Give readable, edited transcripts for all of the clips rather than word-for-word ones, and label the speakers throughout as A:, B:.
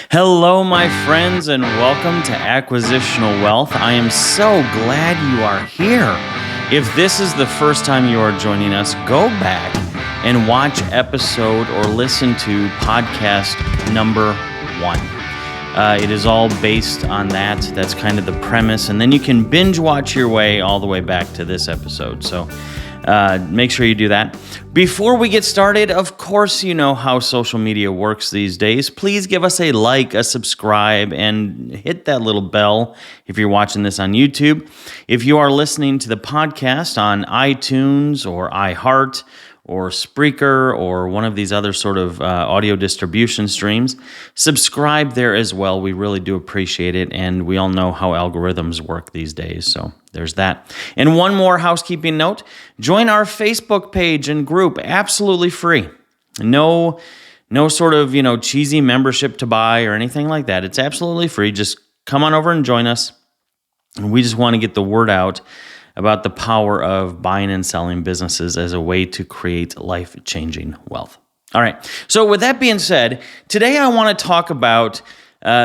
A: Hello, my friends, and welcome to Acquisitional Wealth. I am so glad you are here. If this is the first time you are joining us, go back and watch episode or listen to podcast number 1. It is all based on that. That's kind of the premise. And then you can binge watch your way all the way back to this episode. So make sure you do that. Before we get started, of course, you know how social media works these days. Please give us a like, a subscribe, and hit that little bell if you're watching this on YouTube. If you are listening to the podcast on iTunes or iHeart or Spreaker or one of these other sort of audio distribution streams, subscribe there as well. We really do appreciate it, and we all know how algorithms work these days, so there's that. And one more housekeeping note, join our Facebook page and group, absolutely free. No sort of, cheesy membership to buy or anything like that. It's absolutely free. Just come on over and join us. And we just want to get the word out about the power of buying and selling businesses as a way to create life-changing wealth. All right, so with that being said, today I want to talk about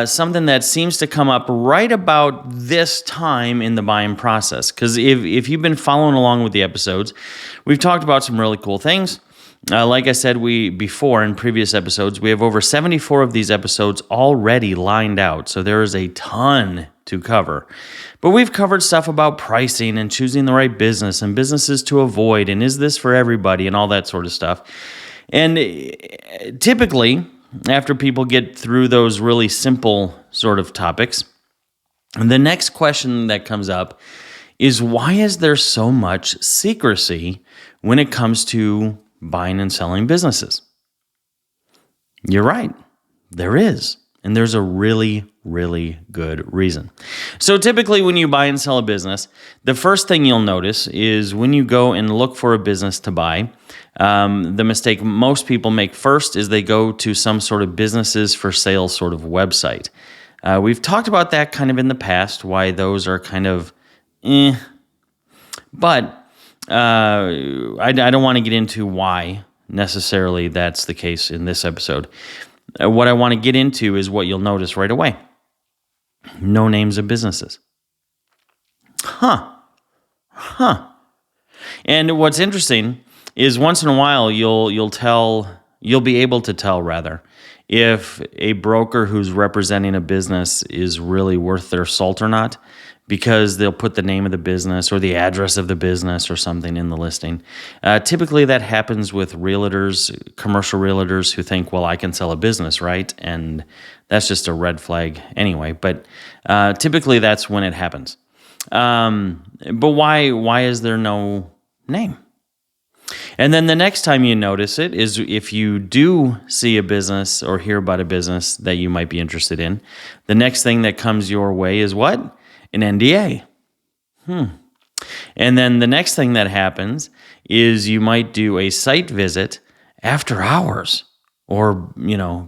A: something that seems to come up right about this time in the buying process. Because if you've been following along with the episodes, we've talked about some really cool things. Like I said before in previous episodes, we have over 74 of these episodes already lined out. So there is a ton to cover. But we've covered stuff about pricing and choosing the right business and businesses to avoid and is this for everybody and all that sort of stuff. And typically, after people get through those really simple sort of topics, the next question that comes up is, why is there so much secrecy when it comes to buying and selling businesses? You're right, there is. And there's a really, really good reason. So typically when you buy and sell a business, the first thing you'll notice is when you go and look for a business to buy, the mistake most people make first is they go to some sort of businesses for sale sort of website. We've talked about that kind of in the past, why those are kind of But I don't want to get into why necessarily that's the case in this episode. What I want to get into is what you'll notice right away. No names of businesses. And what's interesting is once in a while you'll be able to tell if a broker who's representing a business is really worth their salt or not, because they'll put the name of the business or the address of the business or something in the listing. Typically that happens with realtors, commercial realtors who think, well, I can sell a business, right? And that's just a red flag anyway. But typically that's when it happens. But why is there no name? And then the next time you notice it is if you do see a business or hear about a business that you might be interested in, the next thing that comes your way is what? An NDA. And then the next thing that happens is you might do a site visit after hours or,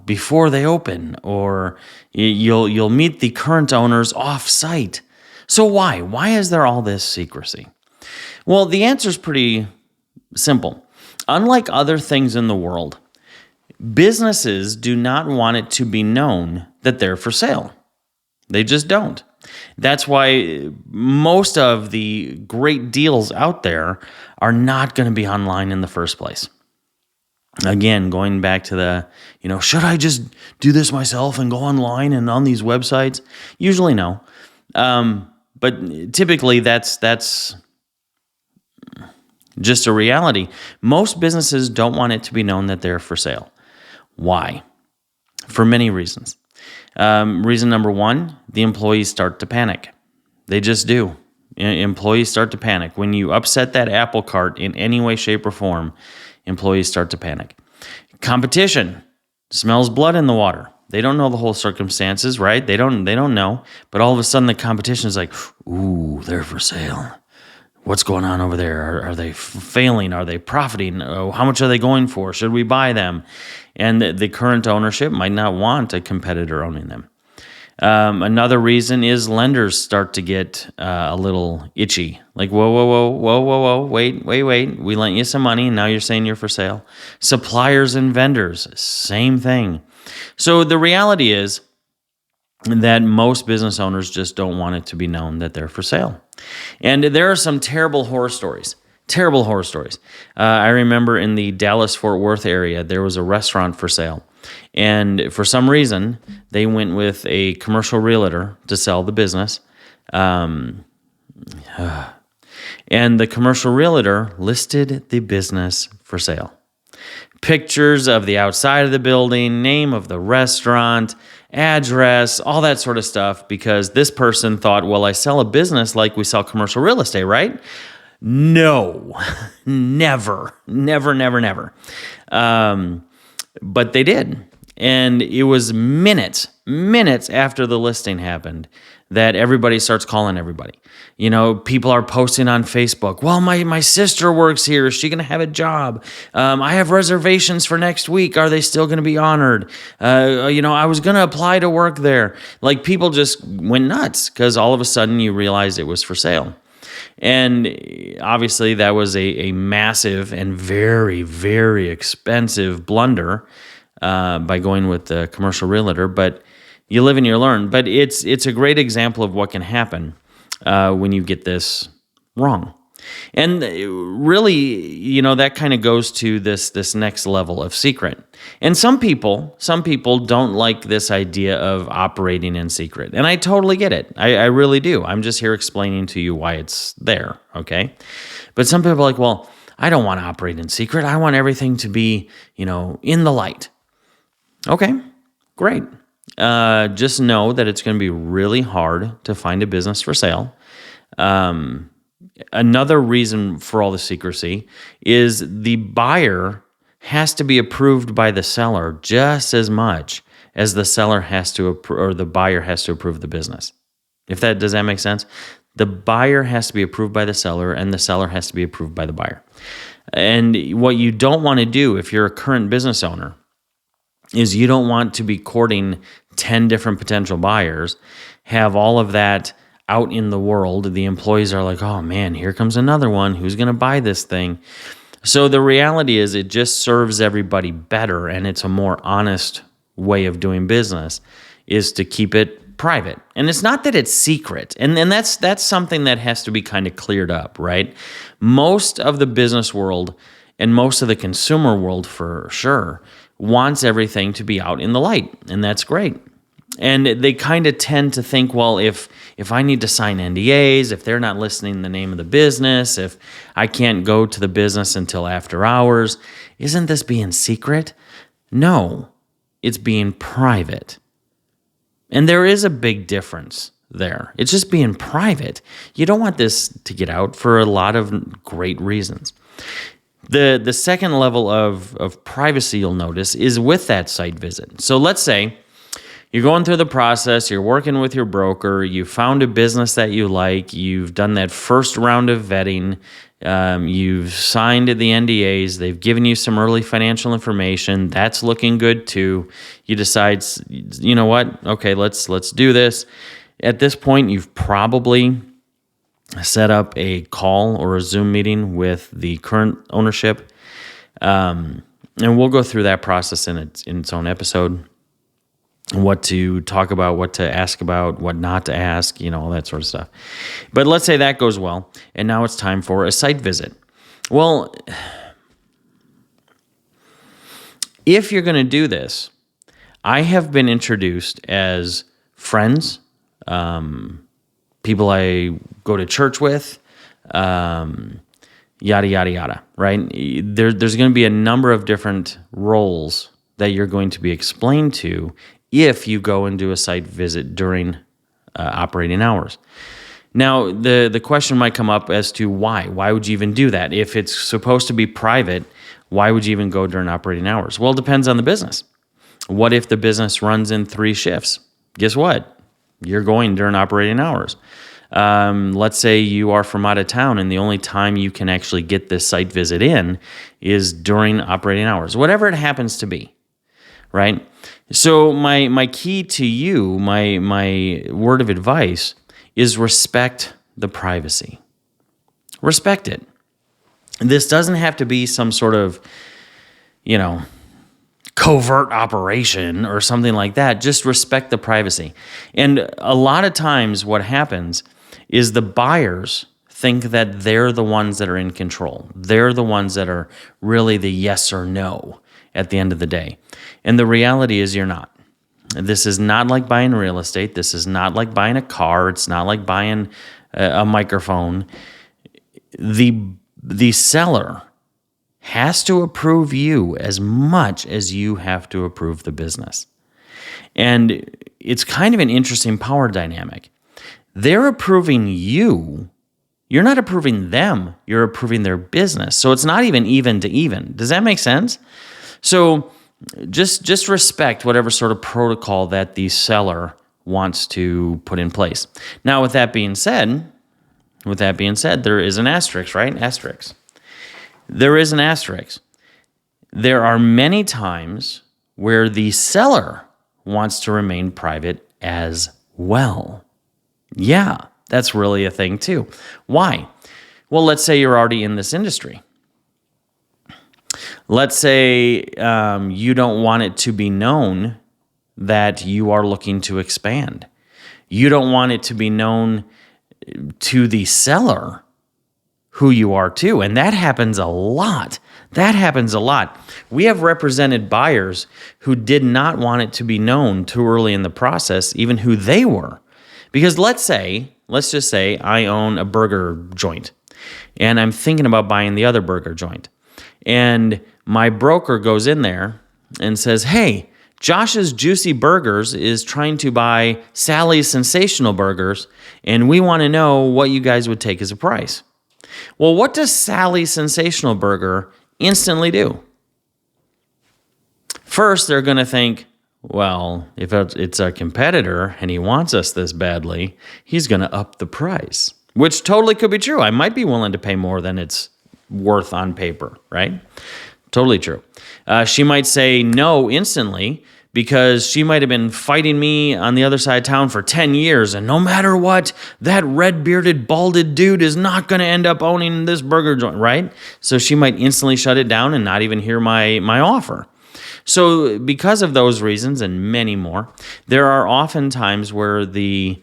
A: before they open, or you'll meet the current owners off-site. So why? Why is there all this secrecy? Well, the answer is pretty simple. Unlike other things in the world, businesses do not want it to be known that they're for sale. They just don't. That's why most of the great deals out there are not going to be online in the first place. Again, going back to the, should I just do this myself and go online and on these websites? Usually no. But typically that's just a reality. Most businesses don't want it to be known that they're for sale. Why? For many reasons. Reason number one, the employees start to panic. They just do. Employees start to panic. When you upset that apple cart in any way, shape, or form, employees start to panic. Competition smells blood in the water. They don't know the whole circumstances, right? They don't know. But all of a sudden the competition is like, ooh, they're for sale. What's going on over there? Are they failing? Are they profiting? Oh, how much are they going for? Should we buy them? And the current ownership might not want a competitor owning them. Another reason is lenders start to get a little itchy. Like, whoa, wait. We lent you some money, and now you're saying you're for sale. Suppliers and vendors, same thing. So the reality is, that most business owners just don't want it to be known that they're for sale. And there are some terrible horror stories. Terrible horror stories. I remember in the Dallas-Fort Worth area, there was a restaurant for sale. And for some reason, they went with a commercial realtor to sell the business. And the commercial realtor listed the business for sale. Pictures of the outside of the building, name of the restaurant, address, all that sort of stuff, because this person thought, well, I sell a business like we sell commercial real estate, right? No, never. But they did. And it was minutes after the listing happened that everybody starts calling everybody. You know, people are posting on Facebook, well, my sister works here. Is she going to have a job? I have reservations for next week. Are they still going to be honored? I was going to apply to work there. Like, people just went nuts because all of a sudden you realized it was for sale. And obviously that was a massive and very, very expensive blunder by going with the commercial realtor. But you live and you learn. But it's a great example of what can happen when you get this wrong. And really, that kind of goes to this next level of secret. And some people don't like this idea of operating in secret. And I totally get it. I really do. I'm just here explaining to you why it's there, okay? But some people are like, well, I don't want to operate in secret. I want everything to be, in the light. Okay, great. Just know that it's going to be really hard to find a business for sale. Another reason for all the secrecy is the buyer has to be approved by the seller just as much as the seller has to or the buyer has to approve the business. Does that make sense? The buyer has to be approved by the seller, and the seller has to be approved by the buyer. And what you don't want to do if you're a current business owner is you don't want to be courting 10 different potential buyers, have all of that out in the world. The employees are like, oh man, here comes another one. Who's going to buy this thing? So the reality is it just serves everybody better, and it's a more honest way of doing business is to keep it private. And it's not that it's secret. And that's something that has to be kind of cleared up, right? Most of the business world and most of the consumer world for sure wants everything to be out in the light, and that's great. And they kind of tend to think, well, if I need to sign NDAs, if they're not listing the name of the business, if I can't go to the business until after hours, isn't this being secret? No, it's being private. And there is a big difference there. It's just being private. You don't want this to get out for a lot of great reasons. The second level of privacy you'll notice is with that site visit. So let's say you're going through the process, you're working with your broker, you found a business that you like, you've done that first round of vetting, you've signed the NDAs, they've given you some early financial information, that's looking good too. You decide, you know what, okay, let's do this. At this point, you've probably set up a call or a Zoom meeting with the current ownership, and we'll go through that process in its own episode. What to talk about, what to ask about, what not to ask, all that sort of stuff. But let's say that goes well, and now it's time for a site visit. Well, if you're going to do this, I have been introduced as friends, people I go to church with, yada, yada, yada, right? There's going to be a number of different roles that you're going to be explained to if you go and do a site visit during operating hours. Now, the question might come up as to why. Why would you even do that? If it's supposed to be private, why would you even go during operating hours? Well, it depends on the business. What if the business runs in 3 shifts? Guess what? You're going during operating hours. Let's say you are from out of town and the only time you can actually get this site visit in is during operating hours, whatever it happens to be, right? So my key to you, my word of advice is respect the privacy. Respect it. This doesn't have to be some sort of, covert operation or something like that. Just respect the privacy. And a lot of times what happens is the buyers think that they're the ones that are in control. They're the ones that are really the yes or no at the end of the day. And the reality is you're not. This is not like buying real estate. This is not like buying a car. It's not like buying a microphone. The seller has to approve you as much as you have to approve the business. And it's kind of an interesting power dynamic. They're approving you. You're not approving them. You're approving their business. So it's not even to even. Does that make sense? So just respect whatever sort of protocol that the seller wants to put in place. Now, with that being said, there is an asterisk, right? Asterisk. There is an asterisk. There are many times where the seller wants to remain private as well. Yeah, that's really a thing too. Why? Well, let's say you're already in this industry. Let's say you don't want it to be known that you are looking to expand. You don't want it to be known to the seller who you are too. And that happens a lot. We have represented buyers who did not want it to be known too early in the process, even who they were. Because let's just say I own a burger joint and I'm thinking about buying the other burger joint. And my broker goes in there and says, hey, Josh's Juicy Burgers is trying to buy Sally's Sensational Burgers, and we want to know what you guys would take as a price. Well, what does Sally's Sensational Burger instantly do? First, they're going to think, well, if it's a competitor and he wants us this badly, he's going to up the price, which totally could be true. I might be willing to pay more than it's worth on paper, right? Totally true. She might say no instantly because she might have been fighting me on the other side of town for 10 years, and no matter what, that red-bearded, balded dude is not going to end up owning this burger joint, right? So she might instantly shut it down and not even hear my offer. So because of those reasons and many more, there are often times where the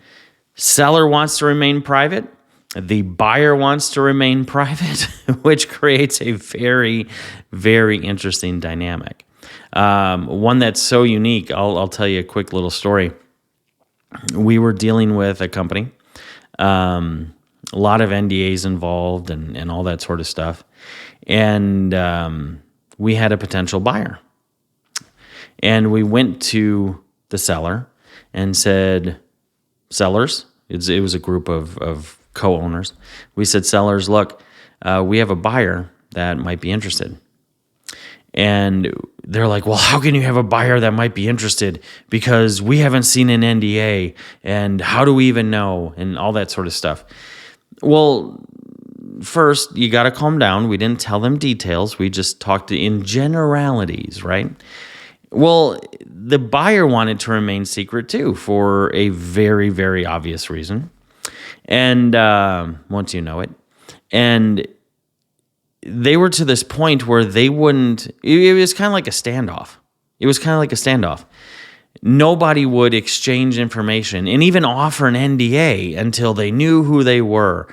A: seller wants to remain private, the buyer wants to remain private, which creates a very, very interesting dynamic. One that's so unique, I'll tell you a quick little story. We were dealing with a company, a lot of NDAs involved and all that sort of stuff. And we had a potential buyer. And we went to the seller and said, sellers, it was a group of co-owners. We said, sellers, look, we have a buyer that might be interested. And they're like, well, how can you have a buyer that might be interested? Because we haven't seen an NDA, and how do we even know? And all that sort of stuff. Well, first, you got to calm down. We didn't tell them details. We just talked in generalities, right? Well, the buyer wanted to remain secret too for a very, very obvious reason. And once you know it. And they were to this point where they wouldn't, it was kind of like a standoff. Nobody would exchange information and even offer an NDA until they knew who they were.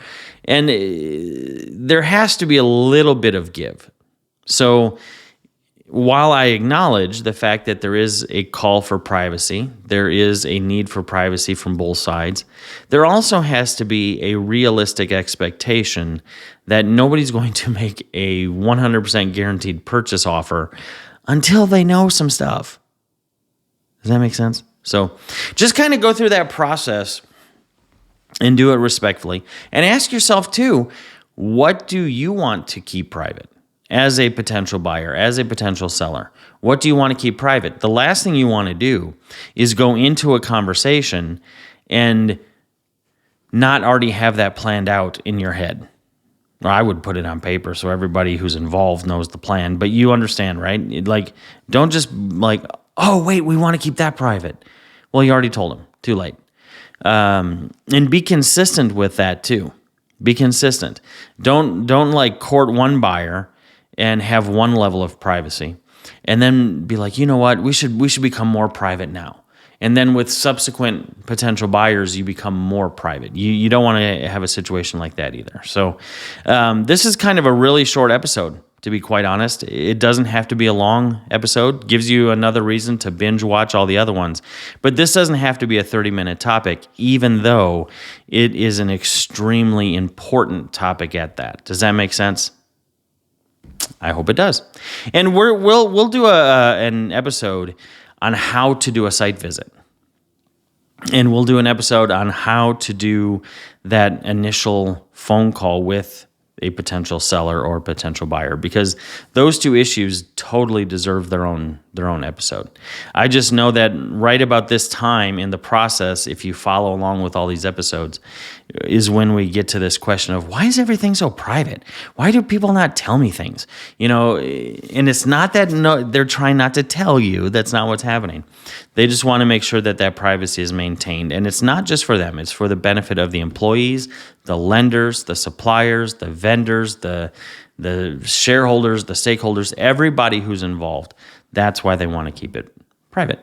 A: And there has to be a little bit of give. So while I acknowledge the fact that there is a call for privacy, there is a need for privacy from both sides, there also has to be a realistic expectation that nobody's going to make a 100% guaranteed purchase offer until they know some stuff. Does that make sense? So just kind of go through that process and do it respectfully. And ask yourself too, what do you want to keep private? As a potential buyer, as a potential seller, what do you want to keep private? The last thing you want to do is go into a conversation and not already have that planned out in your head. Or I would put it on paper so everybody who's involved knows the plan, but you understand, right? Like, don't just like, oh, wait, we want to keep that private. Well, you already told them. Too late. And be consistent with that too. Be consistent. Don't like court one buyer and have one level of privacy, and then be like, you know what, we should become more private now. And then with subsequent potential buyers, you become more private. You don't want to have a situation like that either. So this is kind of a really short episode, to be quite honest. It doesn't have to be a long episode. Gives you another reason to binge watch all the other ones. But this doesn't have to be a 30-minute topic, even though it is an extremely important topic at that. Does that make sense? I hope it does. And we'll do an episode on how to do a site visit. And we'll do an episode on how to do that initial phone call with a potential seller or potential buyer, because those two issues totally deserve their own episode. I just know that right about this time in the process, if you follow along with all these episodes, is when we get to this question of, why is everything so private? Why do people not tell me things? And it's not that they're trying not to tell you. That's not what's happening. They just want to make sure that privacy is maintained. And it's not just for them. It's for the benefit of the employees, the lenders, the suppliers, the vendors, the shareholders, the stakeholders, everybody who's involved. That's why they want to keep it private.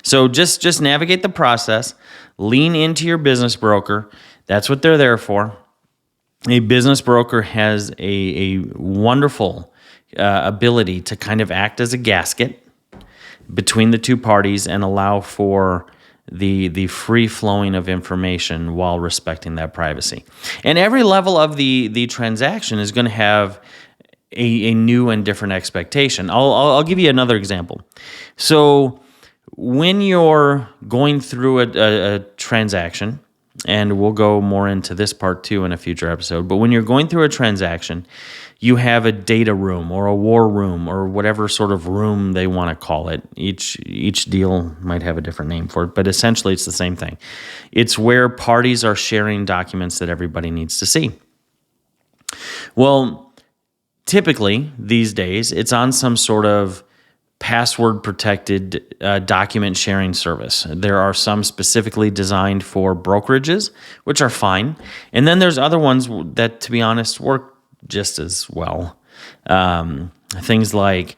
A: So just navigate the process. Lean into your business broker. That's what they're there for. A business broker has a wonderful ability to kind of act as a gasket between the two parties and allow for the free flowing of information while respecting that privacy. And every level of the transaction is going to have a new and different expectation. I'll give you another example. So when you're going through a transaction, and we'll go more into this part too in a future episode, but when you're going through a transaction, you have a data room or a war room or whatever sort of room they want to call it. Each deal might have a different name for it, but essentially it's the same thing. It's where parties are sharing documents that everybody needs to see. Well, typically these days, it's on some sort of password protected document sharing service. There are some specifically designed for brokerages, which are fine. And then there's other ones that, to be honest, work just as well. Things like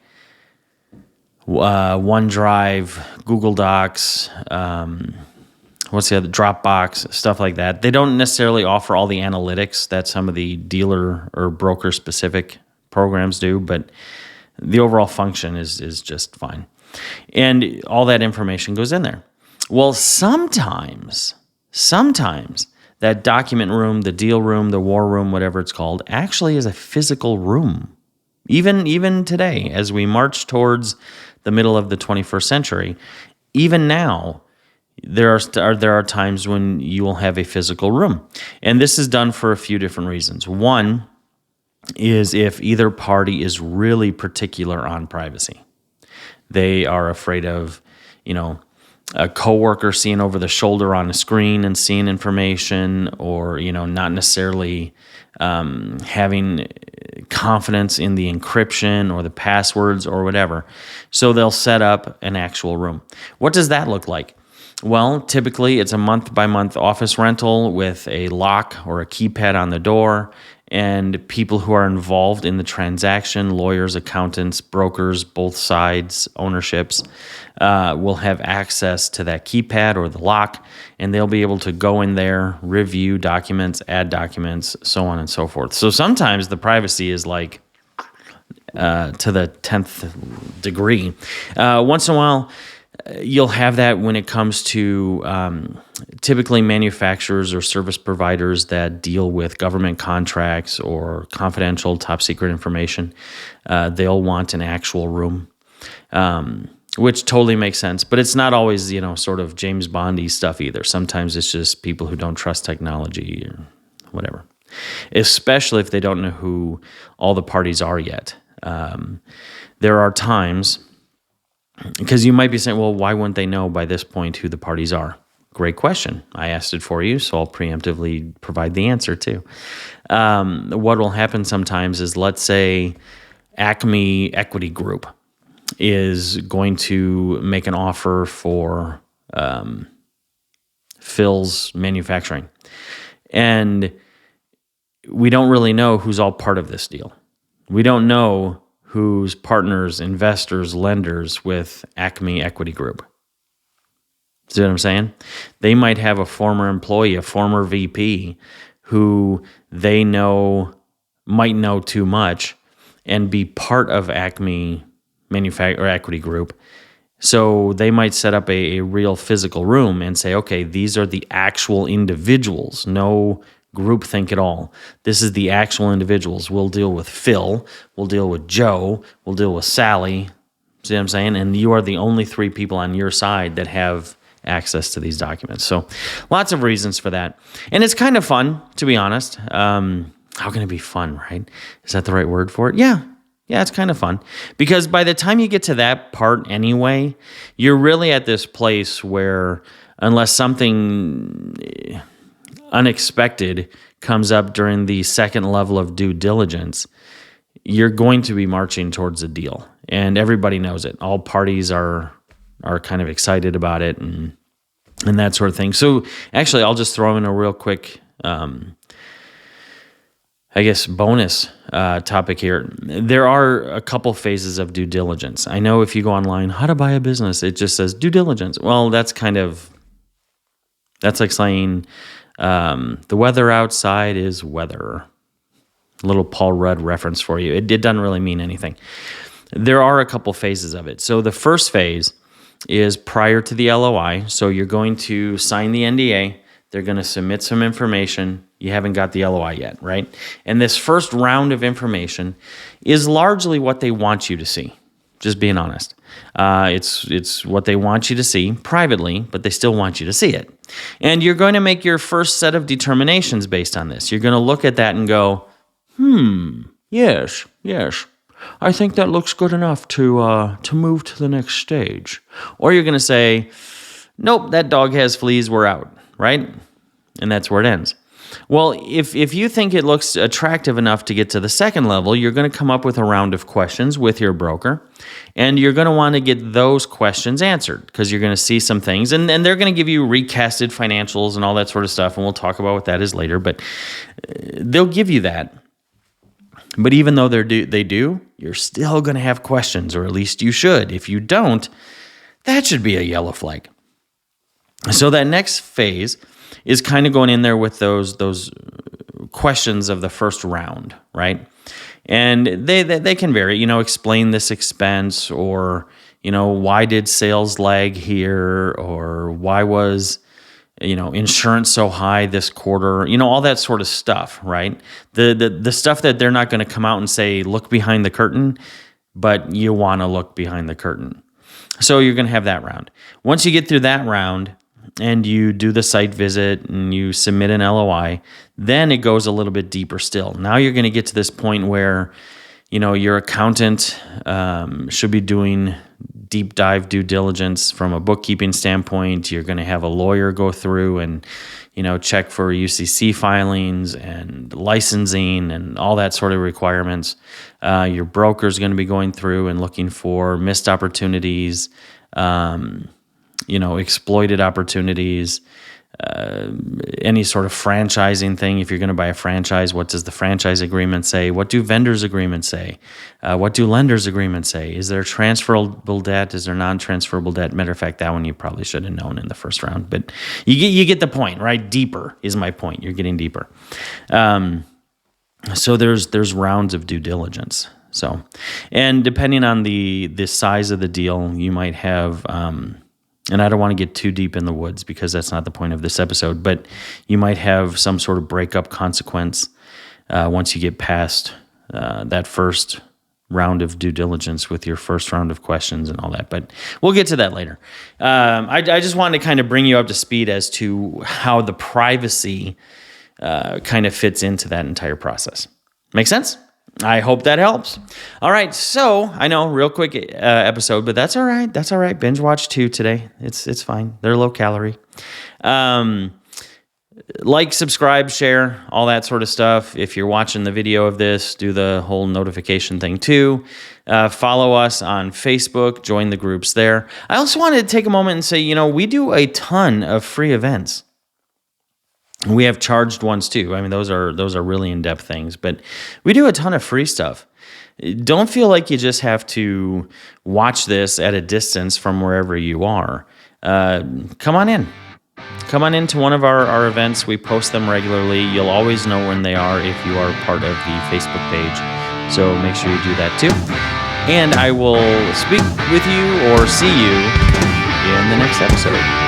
A: OneDrive, Google Docs, what's the other, Dropbox, stuff like that. They don't necessarily offer all the analytics that some of the dealer or broker specific programs do, but the overall function is just fine. And all that information goes in there. Well, sometimes that document room, the deal room, the war room, whatever it's called, actually is a physical room. Even today, as we march towards the middle of the 21st century, even now, there are times when you will have a physical room. And this is done for a few different reasons. One is if either party is really particular on privacy. They are afraid of, a coworker seeing over the shoulder on a screen and seeing information, or, not necessarily having confidence in the encryption or the passwords or whatever. So they'll set up an actual room. What does that look like? Well, typically it's a month-by-month office rental with a lock or a keypad on the door, and people who are involved in the transaction, lawyers, accountants, brokers, both sides, ownerships, will have access to that keypad or the lock, and they'll be able to go in there, review documents, add documents, so on and so forth. So sometimes the privacy is like to the 10th degree. Once in a while, you'll have that when it comes to typically manufacturers or service providers that deal with government contracts or confidential top secret information. They'll want an actual room, which totally makes sense. But it's not always, sort of James Bond-y stuff either. Sometimes it's just people who don't trust technology or whatever, especially if they don't know who all the parties are yet. There are times, because you might be saying, well, why wouldn't they know by this point who the parties are? Great question. I asked it for you, so I'll preemptively provide the answer too. What will happen sometimes is, let's say Acme Equity Group is going to make an offer for Phil's Manufacturing. And we don't really know who's all part of this deal. We don't know who's partners, investors, lenders with Acme Equity Group. See what I'm saying? They might have a former employee, a former VP, who they know might know too much and be part of Acme Equity Group. So they might set up a real physical room and say, okay, these are the actual individuals, no groupthink at all. This is the actual individuals. We'll deal with Phil, we'll deal with Joe, we'll deal with Sally. See what I'm saying? And you are the only 3 people on your side that have access to these documents. So lots of reasons for that. And it's kind of fun, to be honest. How can it be fun, right? Is that the right word for it? Yeah, it's kind of fun. Because by the time you get to that part anyway, you're really at this place where unless something unexpected comes up during the second level of due diligence, you're going to be marching towards a deal. And everybody knows it. All parties are kind of excited about it and that sort of thing. So actually, I'll just throw in a real quick, bonus topic here. There are a couple phases of due diligence. I know if you go online, how to buy a business, it just says due diligence. Well, that's like saying the weather outside is weather. A little Paul Rudd reference for you. It doesn't really mean anything. There are a couple phases of it. So the first phase is prior to the LOI. So you're going to sign the NDA. They're going to submit some information. You haven't got the LOI yet, right? And this first round of information is largely what they want you to see, just being honest. It's what they want you to see privately, but they still want you to see it. And you're going to make your first set of determinations based on this. You're going to look at that and go, yes. I think that looks good enough to move to the next stage. Or you're going to say, nope, that dog has fleas, we're out, right? And that's where it ends. Well, if you think it looks attractive enough to get to the second level, you're going to come up with a round of questions with your broker, and you're going to want to get those questions answered because you're going to see some things, and they're going to give you recasted financials and all that sort of stuff, and we'll talk about what that is later, but they'll give you that. But even though they do, you're still going to have questions, or at least you should. If you don't, that should be a yellow flag. So that next phase is kind of going in there with those questions of the first round, right? And they can vary, explain this expense, or, why did sales lag here, or why was insurance so high this quarter, all that sort of stuff, right? The stuff that they're not going to come out and say, look behind the curtain, but you want to look behind the curtain. So you're going to have that round. Once you get through that round and you do the site visit and you submit an LOI, then it goes a little bit deeper still. Now you're going to get to this point where, your accountant should be doing deep dive due diligence from a bookkeeping standpoint. You're going to have a lawyer go through and, check for UCC filings and licensing and all that sort of requirements. Your broker's going to be going through and looking for missed opportunities, exploited opportunities, any sort of franchising thing. If you're going to buy a franchise, what does the franchise agreement say? What do vendors agreements say? What do lenders agreements say? Is there transferable debt? Is there non-transferable debt? Matter of fact, that one you probably should have known in the first round, but you get the point, right? Deeper is my point. You're getting deeper. So there's rounds of due diligence. So, and depending on the size of the deal, you might have, and I don't want to get too deep in the woods because that's not the point of this episode, but you might have some sort of breakup consequence once you get past that first round of due diligence with your first round of questions and all that. But we'll get to that later. I just wanted to kind of bring you up to speed as to how the privacy kind of fits into that entire process. Make sense? I hope that helps. All right, so I know, real quick episode, but that's all right. That's all right. Binge watch 2 today. It's fine. They're low calorie. Like, subscribe, share, all that sort of stuff. If you're watching the video of this, do the whole notification thing too. Follow us on Facebook. Join the groups there. I also wanted to take a moment and say, we do a ton of free events. We have charged ones too. I mean, those are really in-depth things, but we do a ton of free stuff. don't feel like you just have to watch this at a distance from wherever you are. Come on in. Come on into one of our events. We post them regularly. You'll always know when they are if you are part of the Facebook page. So make sure you do that too. And I will speak with you or see you in the next episode.